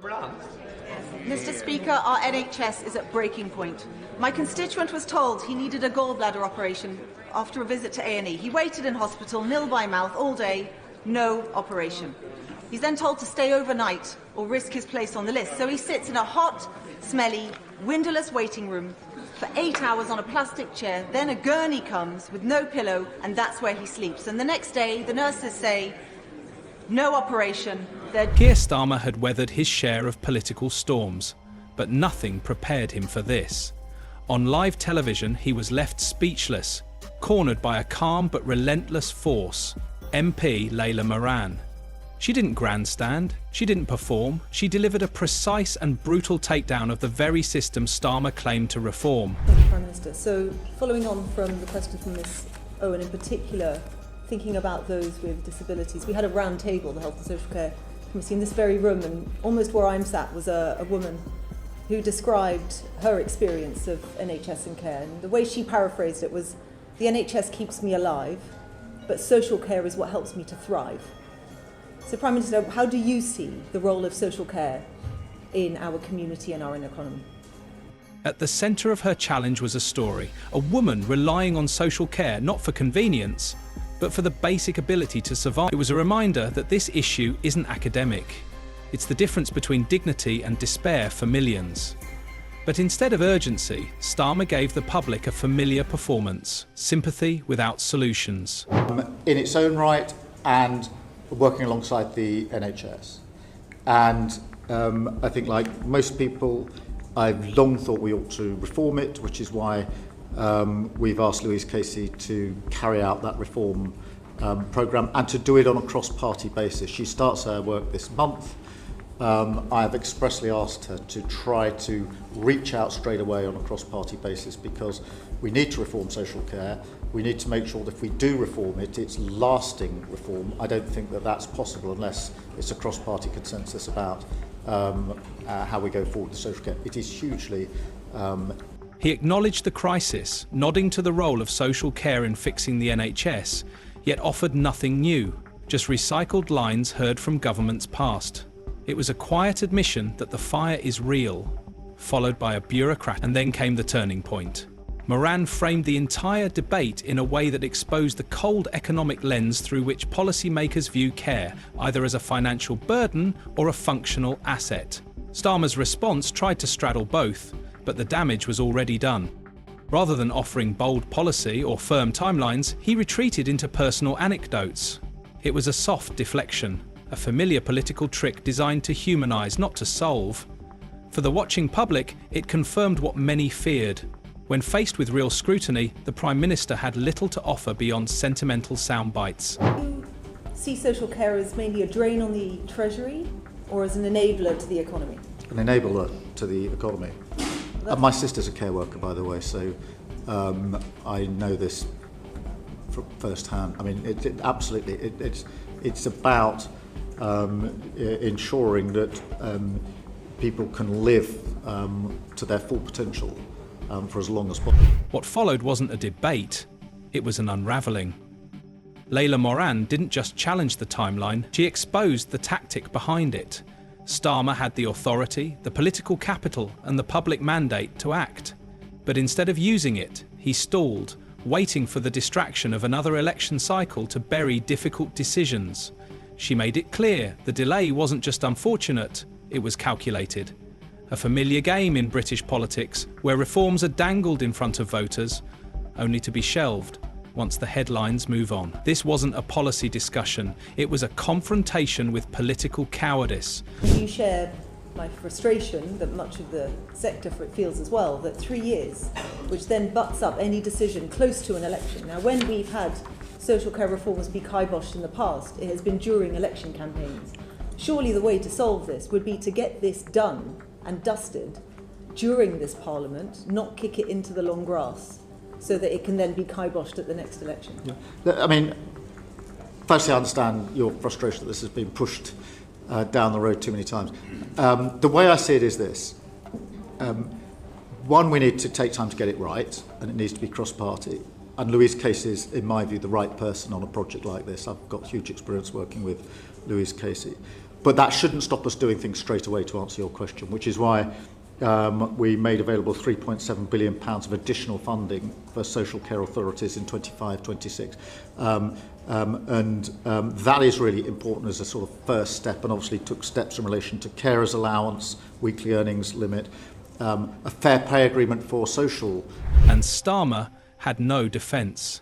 Mr. Speaker, our NHS is at breaking point. My constituent was told he needed a gallbladder operation after a visit to A&E. He waited in hospital, nil by mouth, all day, no operation. He's then told to stay overnight or risk his place on the list. So he sits in a hot, smelly, windowless waiting room for 8 hours on a plastic chair. Then a gurney comes with no pillow, and that's where he sleeps. And the next day, the nurses say, no operation. Keir Starmer had weathered his share of political storms, but nothing prepared him for this. On live television, he was left speechless, cornered by a calm but relentless force, MP Layla Moran. She didn't grandstand, she didn't perform, she delivered a precise and brutal takedown of the very system Starmer claimed to reform. Thank you, Prime Minister. So, following on from the question from Ms Owen in particular, thinking about those with disabilities, we had a round table, the Health and Social Care Committee, in this very room, and almost where I'm sat was a woman who described her experience of NHS and care. And the way she paraphrased it was, the NHS keeps me alive, but social care is what helps me to thrive. So, Prime Minister, how do you see the role of social care in our community and our economy? At the centre of her challenge was a story, a woman relying on social care not for convenience, but for the basic ability to survive. It was a reminder that this issue isn't academic. It's the difference between dignity and despair for millions. But instead of urgency, Starmer gave the public a familiar performance, sympathy without solutions. In its own right, and working alongside the NHS. And I think, like most people, I've long thought we ought to reform it, which is why we've asked Louise Casey to carry out that reform programme and to do it on a cross-party basis. She starts her work this month. I have expressly asked her to try to reach out straight away on a cross-party basis, because we need to reform social care. We need to make sure that if we do reform it, it's lasting reform. I don't think that that's possible unless it's a cross-party consensus about how we go forward with social care. It is hugely... He acknowledged the crisis, nodding to the role of social care in fixing the NHS, yet offered nothing new, just recycled lines heard from governments past. It was a quiet admission that the fire is real, followed by a bureaucrat, and then came the turning point. Moran framed the entire debate in a way that exposed the cold economic lens through which policymakers view care, either as a financial burden or a functional asset. Starmer's response tried to straddle both, but the damage was already done. Rather than offering bold policy or firm timelines, he retreated into personal anecdotes. It was a soft deflection, a familiar political trick designed to humanise, not to solve. For the watching public, it confirmed what many feared. When faced with real scrutiny, the Prime Minister had little to offer beyond sentimental sound bites. Do you see social care as mainly a drain on the Treasury or as an enabler to the economy? An enabler to the economy. My sister's a care worker, by the way, so I know this firsthand. I mean, absolutely, it's about ensuring that people can live to their full potential for as long as possible. What followed wasn't a debate, it was an unravelling. Layla Moran didn't just challenge the timeline, she exposed the tactic behind it. Starmer had the authority, the political capital, and the public mandate to act. But instead of using it, he stalled, waiting for the distraction of another election cycle to bury difficult decisions. She made it clear the delay wasn't just unfortunate, it was calculated. A familiar game in British politics, where reforms are dangled in front of voters, only to be shelved once the headlines move on. This wasn't a policy discussion, it was a confrontation with political cowardice. You share my frustration that much of the sector feels as well, that 3 years, which then butts up any decision close to an election. Now, when we've had social care reforms be kiboshed in the past, it has been during election campaigns. Surely the way to solve this would be to get this done and dusted during this Parliament, not kick it into the long grass, so that it can then be kiboshed at the next election. Yeah. I mean, firstly, I understand your frustration that this has been pushed down the road too many times. The way I see it is this. One, we need to take time to get it right, and it needs to be cross-party. And Louise Casey is, in my view, the right person on a project like this. I've got huge experience working with Louise Casey. But that shouldn't stop us doing things straight away, to answer your question, which is why we made available £3.7 billion of additional funding for social care authorities in 25-26. That is really important as a sort of first step, and obviously took steps in relation to carers allowance, weekly earnings limit, a fair pay agreement for social. And Starmer had no defence.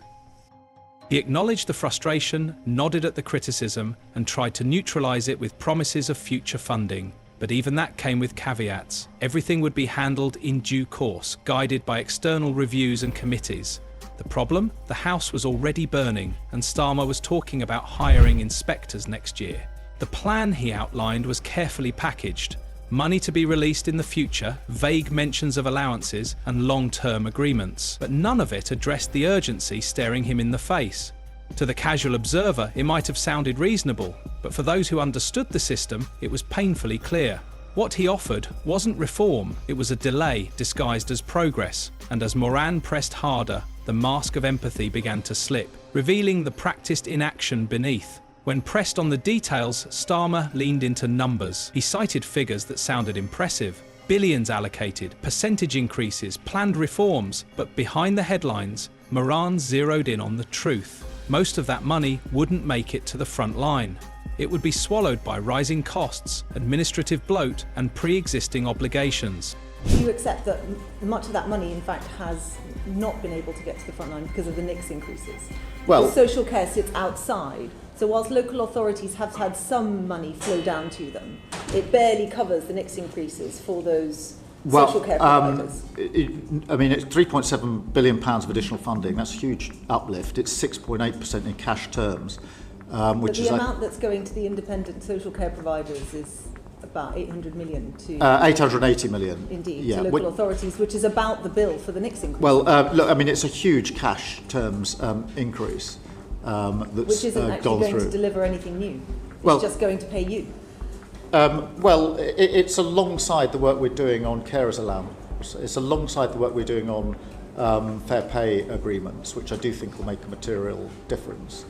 He acknowledged the frustration, nodded at the criticism, and tried to neutralise it with promises of future funding. But even that came with caveats. Everything would be handled in due course, guided by external reviews and committees. The problem? The house was already burning, and Starmer was talking about hiring inspectors next year. The plan he outlined was carefully packaged. Money to be released in the future, vague mentions of allowances, and long-term agreements. But none of it addressed the urgency staring him in the face. To the casual observer, it might have sounded reasonable, but for those who understood the system, it was painfully clear. What he offered wasn't reform, it was a delay disguised as progress. And as Moran pressed harder, the mask of empathy began to slip, revealing the practiced inaction beneath. When pressed on the details, Starmer leaned into numbers. He cited figures that sounded impressive. Billions allocated, percentage increases, planned reforms. But behind the headlines, Moran zeroed in on the truth. Most of that money wouldn't make it to the front line. It would be swallowed by rising costs, administrative bloat, and pre-existing obligations. Do you accept that much of that money, in fact, has not been able to get to the front line because of the NICS increases? Well, because social care sits outside. So whilst local authorities have had some money flow down to them, it barely covers the NICS increases for those social care providers. I mean, it's £3.7 billion of additional funding. That's a huge uplift. It's 6.8% in cash terms. But the amount that's going to the independent social care providers is about 800 million to 880 million. Indeed, yeah, to local authorities, which is about the bill for the NICS increase. Well, look, I mean, it's a huge cash terms increase that's which isn't actually gone going through. to deliver anything new. It's Well, just going to pay you. It's alongside the work we're doing on carers allowance. It's alongside the work we're doing on fair pay agreements, which I do think will make a material difference.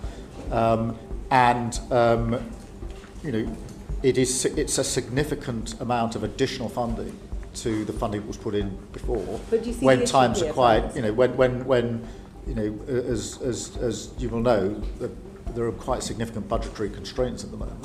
You know, it's a significant amount of additional funding to the funding that was put in before. But do you see when the issue times here, are quiet, Franz? you know, when you know, as you will know, there are quite significant budgetary constraints at the moment.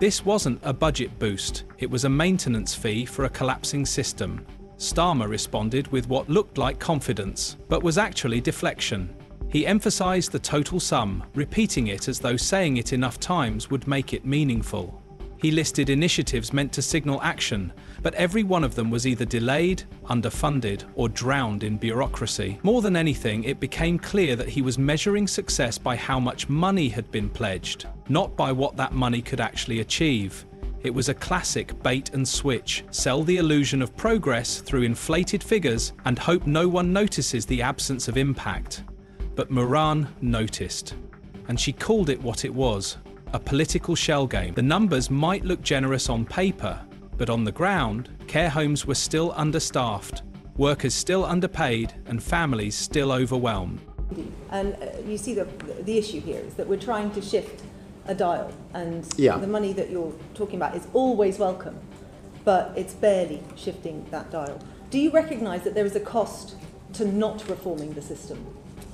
This wasn't a budget boost, it was a maintenance fee for a collapsing system. Starmer responded with what looked like confidence, but was actually deflection. He emphasised the total sum, repeating it as though saying it enough times would make it meaningful. He listed initiatives meant to signal action, but every one of them was either delayed, underfunded, or drowned in bureaucracy. More than anything, it became clear that he was measuring success by how much money had been pledged, not by what that money could actually achieve. It was a classic bait and switch. Sell the illusion of progress through inflated figures and hope no one notices the absence of impact. But Moran noticed, and she called it what it was. A political shell game. The numbers might look generous on paper, but on the ground, care homes were still understaffed, workers still underpaid, and families still overwhelmed. And you see the issue here is that we're trying to shift a dial, and the money that you're talking about is always welcome, but it's barely shifting that dial. Do you recognise that there is a cost to not reforming the system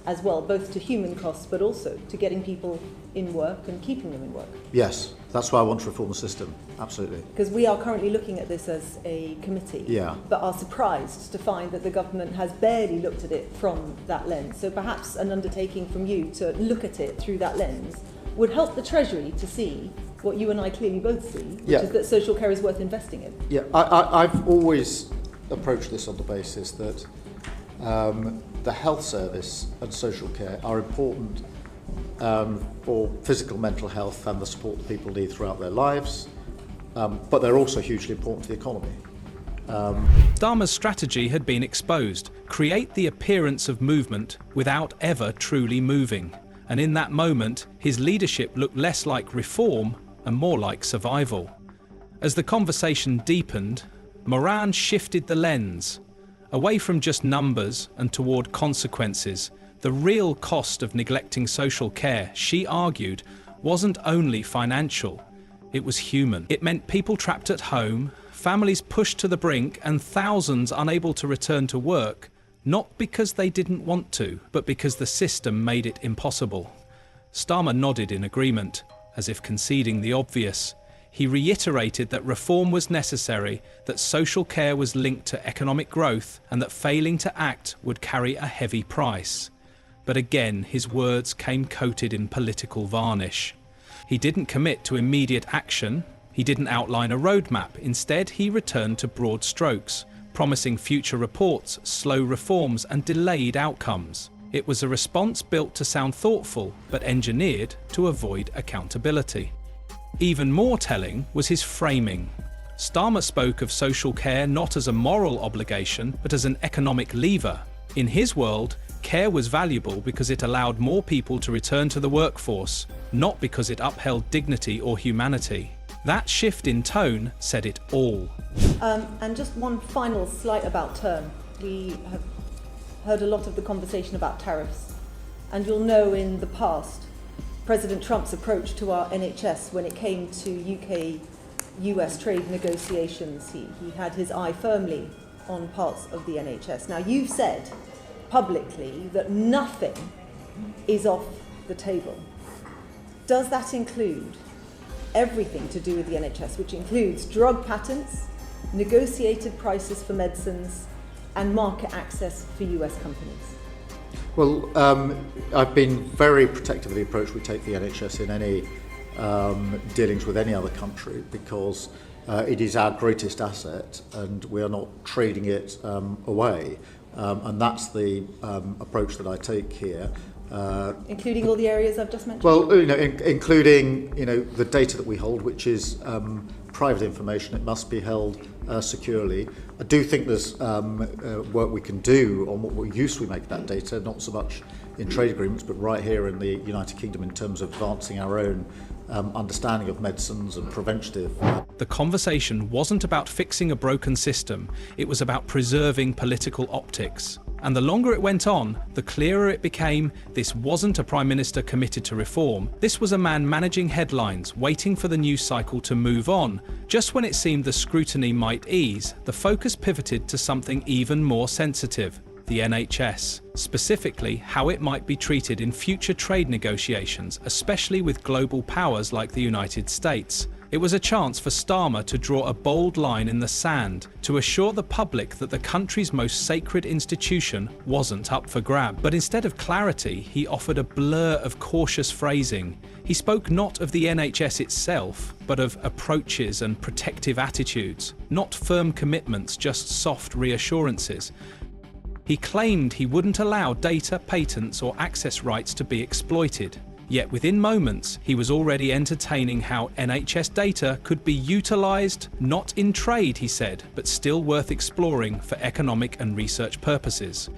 as well, both to human costs but also to getting people in work and keeping them in work? Yes, that's why I want to reform the system, absolutely. Because we are currently looking at this as a committee, but are surprised to find that the government has barely looked at it from that lens. So perhaps an undertaking from you to look at it through that lens would help the Treasury to see what you and I clearly both see, which is that social care is worth investing in. Yeah, I've always approached this on the basis that the health service and social care are important for physical, mental health and the support that people need throughout their lives, but they're also hugely important to the economy. Starmer's strategy had been exposed: create the appearance of movement without ever truly moving. And in that moment, his leadership looked less like reform and more like survival. As the conversation deepened, Moran shifted the lens, away from just numbers and toward consequences. The real cost of neglecting social care, she argued, wasn't only financial. It was human. It meant people trapped at home, families pushed to the brink, and thousands unable to return to work, not because they didn't want to, but because the system made it impossible. Starmer nodded in agreement, as if conceding the obvious. He reiterated that reform was necessary, that social care was linked to economic growth, and that failing to act would carry a heavy price. But again, his words came coated in political varnish. He didn't commit to immediate action. He didn't outline a roadmap. Instead, he returned to broad strokes, promising future reports, slow reforms, and delayed outcomes. It was a response built to sound thoughtful, but engineered to avoid accountability. Even more telling was his framing. Starmer spoke of social care not as a moral obligation, but as an economic lever. In his world, care was valuable because it allowed more people to return to the workforce, not because it upheld dignity or humanity. That shift in tone said it all. And just one final slight about turn. We have heard a lot of the conversation about tariffs, and you'll know in the past President Trump's approach to our NHS when it came to UK-US trade negotiations. He had his eye firmly on parts of the NHS. Now, you've said publicly that nothing is off the table. Does that include everything to do with the NHS, which includes drug patents, negotiated prices for medicines, and market access for US companies? Well, I've been very protective of the approach we take the NHS in any dealings with any other country, because it is our greatest asset and we are not trading it away. And that's the approach that I take here. Including all the areas I've just mentioned? Well, including the data that we hold, which is private information. It must be held securely. I do think there's work we can do on what use we make of that data, not so much in trade agreements, but right here in the United Kingdom in terms of advancing our own understanding of medicines and preventative. The conversation wasn't about fixing a broken system, it was about preserving political optics. And the longer it went on, the clearer it became this wasn't a Prime Minister committed to reform. This was a man managing headlines, waiting for the news cycle to move on. Just when it seemed the scrutiny might ease, the focus pivoted to something even more sensitive: the NHS. Specifically, how it might be treated in future trade negotiations, especially with global powers like the United States. It was a chance for Starmer to draw a bold line in the sand, to assure the public that the country's most sacred institution wasn't up for grab. But instead of clarity, he offered a blur of cautious phrasing. He spoke not of the NHS itself, but of approaches and protective attitudes, not firm commitments, just soft reassurances. He claimed he wouldn't allow data, patents, or access rights to be exploited. Yet within moments, he was already entertaining how NHS data could be utilised, not in trade, he said, but still worth exploring for economic and research purposes.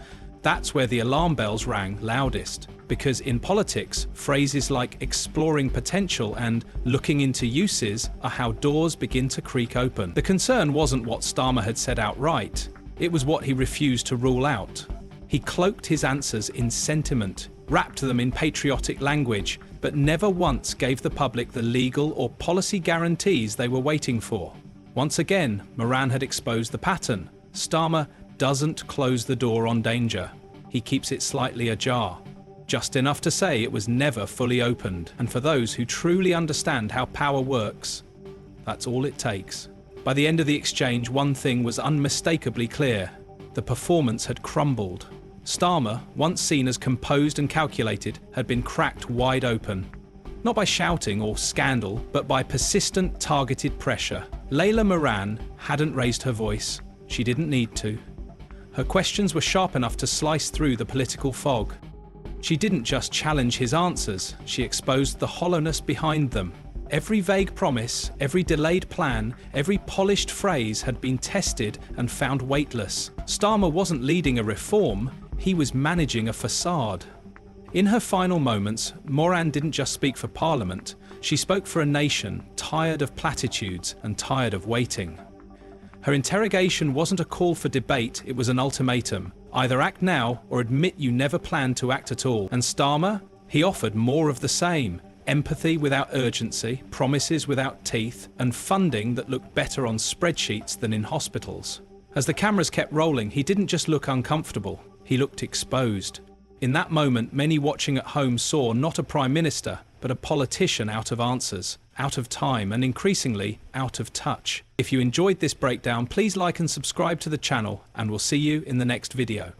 That's where the alarm bells rang loudest, because in politics, phrases like exploring potential and looking into uses are how doors begin to creak open. The concern wasn't what Starmer had said outright, it was what he refused to rule out. He cloaked his answers in sentiment, wrapped them in patriotic language, but never once gave the public the legal or policy guarantees they were waiting for. Once again, Moran had exposed the pattern. Starmer doesn't close the door on danger. He keeps it slightly ajar, just enough to say it was never fully opened. And for those who truly understand how power works, that's all it takes. By the end of the exchange, one thing was unmistakably clear: the performance had crumbled. Starmer, once seen as composed and calculated, had been cracked wide open. Not by shouting or scandal, but by persistent, targeted pressure. Layla Moran hadn't raised her voice. She didn't need to. Her questions were sharp enough to slice through the political fog. She didn't just challenge his answers, she exposed the hollowness behind them. Every vague promise, every delayed plan, every polished phrase had been tested and found weightless. Starmer wasn't leading a reform, he was managing a facade. In her final moments, Moran didn't just speak for Parliament, she spoke for a nation tired of platitudes and tired of waiting. Her interrogation wasn't a call for debate, it was an ultimatum. Either act now or admit you never planned to act at all. And Starmer? He offered more of the same. empathy without urgency, promises without teeth, and funding that looked better on spreadsheets than in hospitals. As the cameras kept rolling, he didn't just look uncomfortable, he looked exposed. In that moment, many watching at home saw not a prime minister, but a politician out of answers, out of time, and increasingly out of touch. If you enjoyed this breakdown, please like and subscribe to the channel, and we'll see you in the next video.